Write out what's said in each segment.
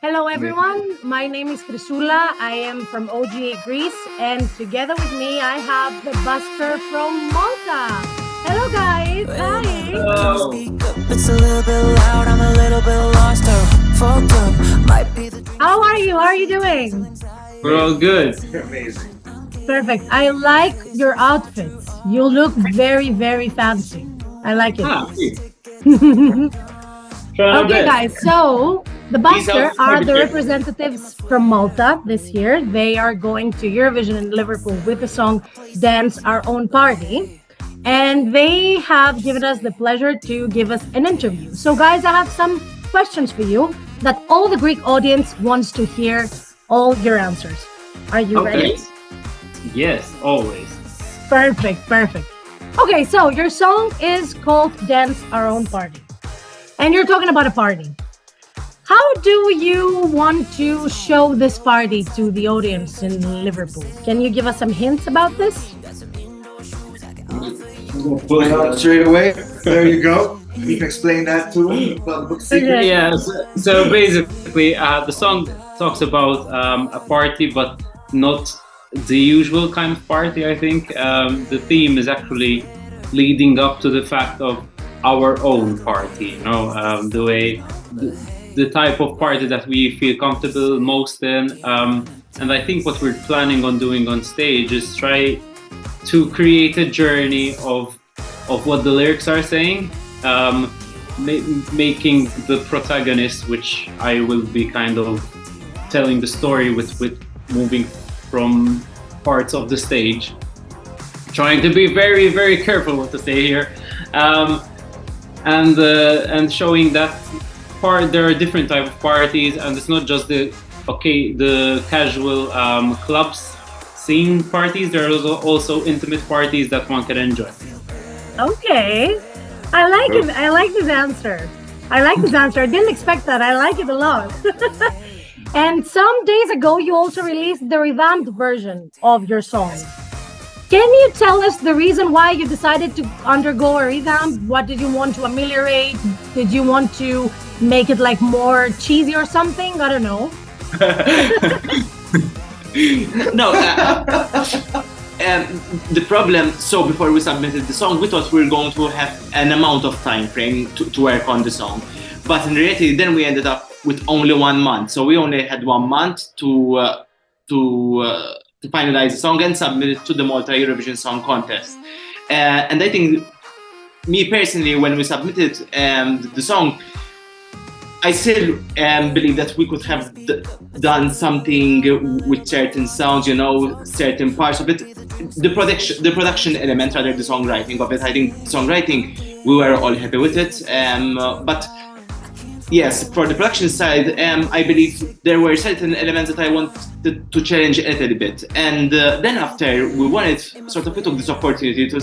Hello, everyone. My name is Chrysoula. I am from OGAE Greece, and together with me, I have the Busker from Malta. Hello, guys. Hi. Hello. It's a little bit loud, I'm a little bit lost fucked up, might be the How are you? How are you doing? We're all good. Amazing. Perfect. I like your outfits. You look very, very fancy. I like it. Okay, guys. So the Busker are the representatives from Malta this year. They are going to Eurovision in Liverpool with the song "Dance Our Own Party." And they have given us the pleasure to give us an interview. So, guys, I have some questions for you that all the Greek audience wants to hear all your answers. Are you ready? Yes, always. Perfect. Okay, so your song is called Dance Our Own Party. And you're talking about a party. How do you want to show this party to the audience in Liverpool? Can you give us some hints about this? Pull it out straight away. There you go. You can explain that to them about the book secret. Okay. Yeah, so basically, the song talks about a party, but not the usual kind of party, I think. The theme is actually leading up to the fact of our own party, the way, the type of party that we feel comfortable most in. And I think what we're planning on doing on stage is try to create a journey of what the lyrics are saying, making the protagonist, which I will be kind of telling the story with moving from parts of the stage, trying to be very, very careful what to say here, and showing that there are different type of parties, and it's not just the casual clubs scene parties. There are also intimate parties that one can enjoy. Okay. I like it. I like this answer. I didn't expect that. I like it a lot. And some days ago, you also released the revamped version of your song. Can you tell us the reason why you decided to undergo a revamp? What did you want to ameliorate? Did you want to make it like more cheesy or something? I don't know. No, the problem, so before we submitted the song, we thought we were going to have an amount of time frame to work on the song. But in reality, then we ended up with only 1 month. So we only had 1 month to finalize the song and submit it to the Malta Eurovision Song Contest. And I think, me personally, when we submitted the song, I still believe that we could have done something with certain sounds, certain parts of it. The production element, rather the songwriting of it. I think songwriting, we were all happy with it. But yes, for the production side, I believe there were certain elements that I wanted to challenge a little bit. And then after we wanted, we took this opportunity to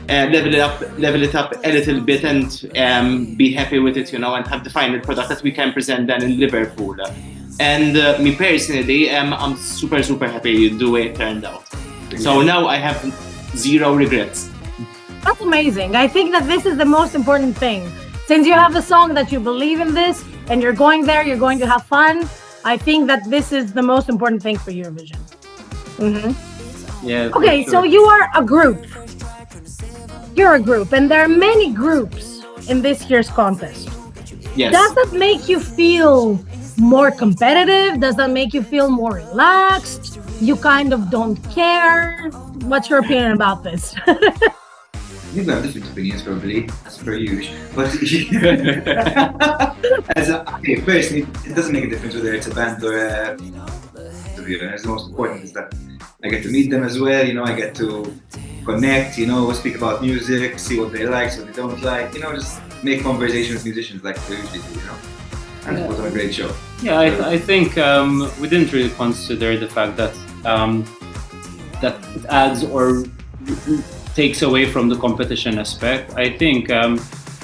level it up a little bit and be happy with it, and have the final product that we can present then in Liverpool. And me personally, I'm super, super happy the way it turned out. So now I have zero regrets. That's amazing. I think that this is the most important thing. Since you have a song that you believe in this and you're going there, you're going to have fun, I think that this is the most important thing for Eurovision. Mm-hmm. Yeah. Okay, sure. so you are a group. You're a group, and there are many groups in this year's contest. Yes. Does that make you feel more competitive? Does that make you feel more relaxed? You kind of don't care? What's your opinion about this? I think we have different opinions, probably, as per usual. But personally, it doesn't make a difference whether it's a band or a interview. The most important is that I get to meet them as well. I get to connect. Speak about music, see what they like, what they don't like. Just make conversation with musicians like we usually do. And put on a great show. Yeah, I think we didn't really consider the fact that that it adds or takes away from the competition aspect. I think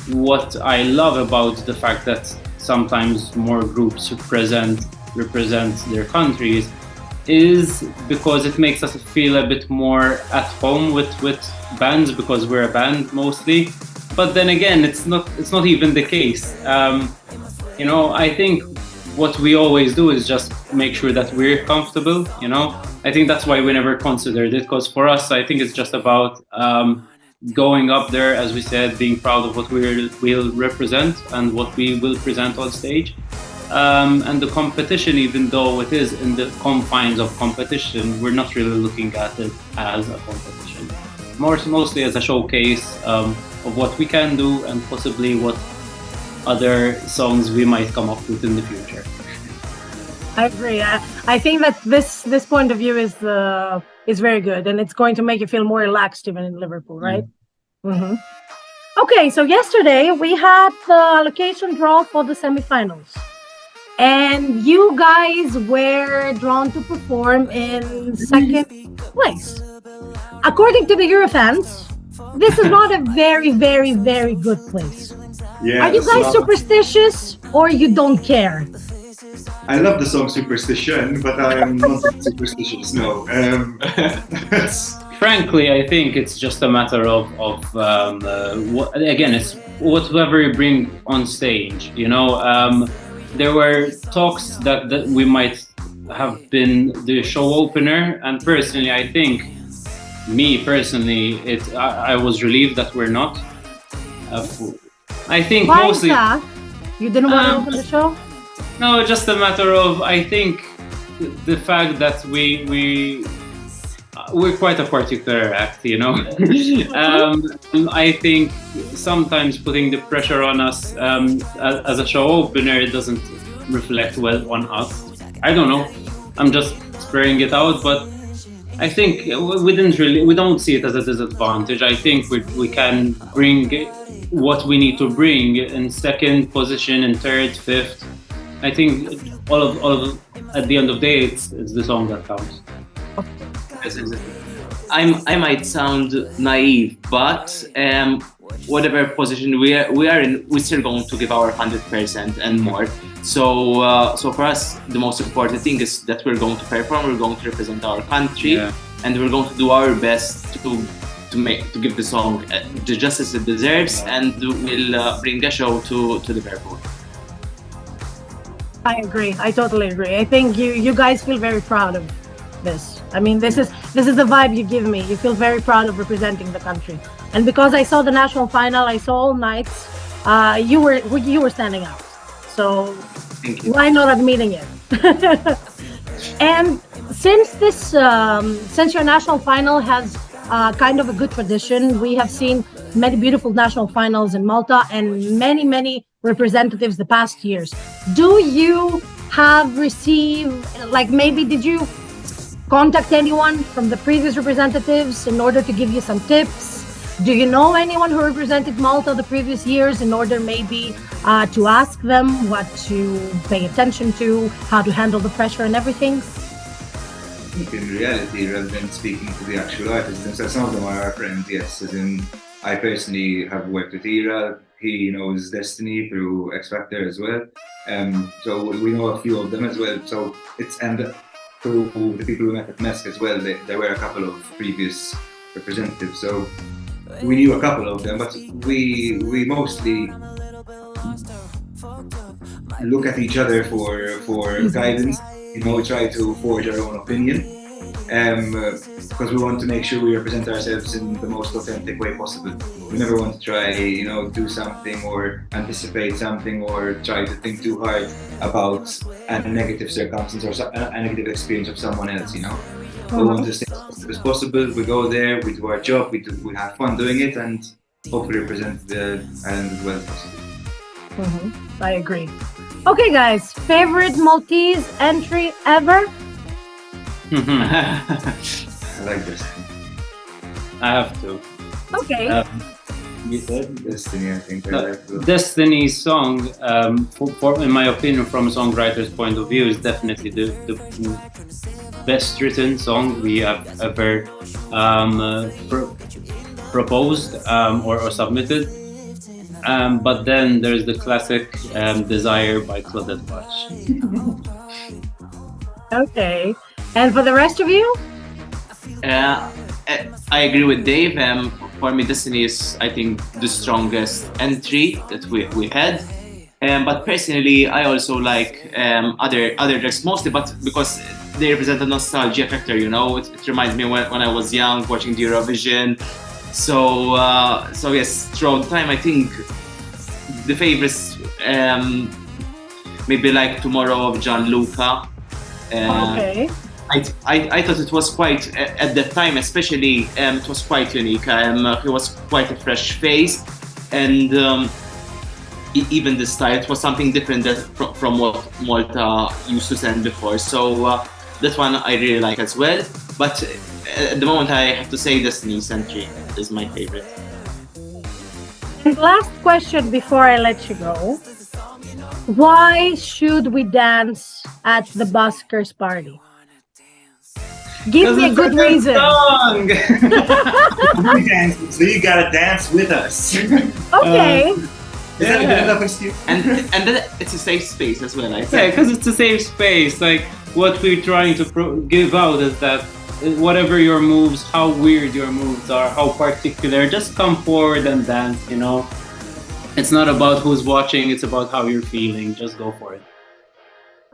what I love about the fact that sometimes more groups represent their countries is because it makes us feel a bit more at home with bands, because we're a band mostly. But then again, it's not even the case. you know, I think what we always do is just make sure that we're comfortable, you know. I think that's why we never considered it, because for us, I think it's just about going up there, as we said, being proud of what we'll represent and what we will present on stage. And the competition, even though it is in the confines of competition, we're not really looking at it as a competition. Mostly as a showcase of what we can do and possibly what other songs we might come up with in the future. I agree. I think that this point of view is very good, and it's going to make you feel more relaxed even in Liverpool, right? Mm-hmm. Okay, so yesterday we had the allocation draw for the semifinals, and you guys were drawn to perform in second place. According to the Eurofans, this is not a very, very, very good place. Yeah, are you guys superstitious or you don't care? I love the song Superstition, but I am not superstitious, no. Frankly, I think it's just a matter of again, it's whatever you bring on stage, you know. There were talks that we might have been the show opener, and personally, I think, I was relieved that we're not. I think why mostly... is that? You didn't want to open the show? No, just a matter of, I think, the fact that we're quite a particular act, you know. I think sometimes putting the pressure on us as a show opener doesn't reflect well on us. I don't know. I'm just spreading it out, but I think we don't see it as a disadvantage. I think we can bring what we need to bring in second position, in third, fifth. I think all of at the end of the day, it's the song that counts. I might sound naive, but whatever position we are in, we're still going to give our 100% and more. So for us, the most important thing is that we're going to perform. We're going to represent our country, and we're going to do our best to give the song the justice it deserves, and we'll bring the show to Liverpool. I agree. I totally agree. I think you guys feel very proud of this. I mean, this is the vibe you give me. You feel very proud of representing the country. And because I saw the national final, I saw all nights. You were standing out. So why not admitting it? And since your national final has kind of a good tradition, we have seen many beautiful national finals in Malta and many representatives the past years. Do you have received, like, maybe did you contact anyone from the previous representatives in order to give you some tips? Do you know anyone who represented Malta the previous years in order maybe to ask them what to pay attention to, how to handle the pressure and everything? In reality, rather than speaking to the actual artists themselves, some of them are our friends, yes. As in, I personally have worked with Ira. He knows Destiny through X Factor as well. So we know a few of them as well. So and through the people we met at MESC as well, there were a couple of previous representatives. So we knew a couple of them, but we mostly look at each other for guidance. You know, try to forge our own opinion, because we want to make sure we represent ourselves in the most authentic way possible. We never want to try, you know, do something or anticipate something or try to think too hard about a negative circumstance or a negative experience of someone else, you know. We want to stay as positive as possible. We go there, we do our job, we have fun doing it, and hopefully represent the island as well as possible. I agree. Okay, guys, favorite Maltese entry ever? I like this. I have to. Okay. You said Destiny, I think. I like the Destiny's song, in my opinion, from a songwriter's point of view, is definitely the best written song we have ever proposed or submitted. But then there's the classic Desire by Claudette Watch. Okay. And for the rest of you? I agree with Dave. For me, Destiny is, I think, the strongest entry that we had. But personally, I also like other tracks mostly, but because they represent a nostalgia factor. It reminds me when I was young watching the Eurovision. So yes, throughout time, I think the favorites maybe like Tomorrow of Gianluca. Okay. I thought it was quite at that time, especially it was quite unique. He was quite a fresh face, and even the style, it was something different from what Malta used to send before. So that one I really like as well. But at the moment, I have to say Destiny's Century is my favorite. And last question before I let you go. Why should we dance at the Buskers party? Give me a good reason. Song. So you gotta dance with us. Okay. Is that a good enough excuse? And then it's a safe space as well, I Yeah, think. because it's a safe space. Like what we're trying to give out is that whatever your moves, how weird your moves are, how particular, just come forward and dance. It's not about who's watching; it's about how you're feeling. Just go for it.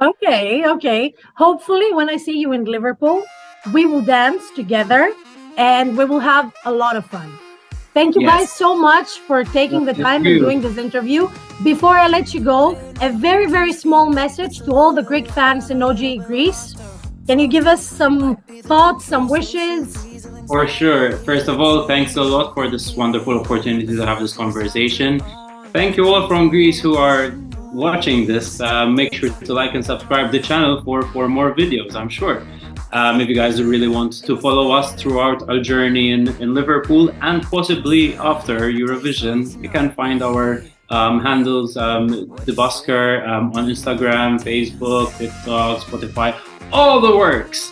Okay. Hopefully, when I see you in Liverpool, we will dance together and we will have a lot of fun. Thank you guys so much for taking the time and doing this interview. Before I let you go, a very, very small message to all the Greek fans in OGAE Greece. Can you give us some thoughts, some wishes? For sure. First of all, thanks a lot for this wonderful opportunity to have this conversation. Thank you all from Greece who are watching this. Make sure to like and subscribe the channel for more videos, I'm sure. If you guys really want to follow us throughout our journey in Liverpool and possibly after Eurovision, you can find our handles, the Busker, on Instagram, Facebook, TikTok, Spotify, all the works.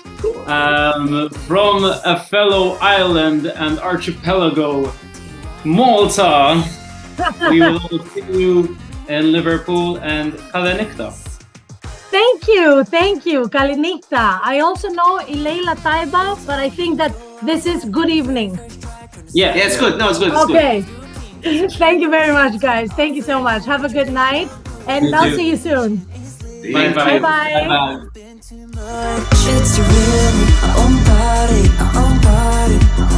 From a fellow island and archipelago, Malta, we will see you in Liverpool and Kalenikta. Thank you, Kalinikta. I also know Ileila Taiba, but I think that this is good evening. Yeah, it's good. No, it's good. It's Okay. Thank you very much, guys. Thank you so much. Have a good night, and I'll see you soon. Bye-bye. Bye-bye. It's really our own body, our own body.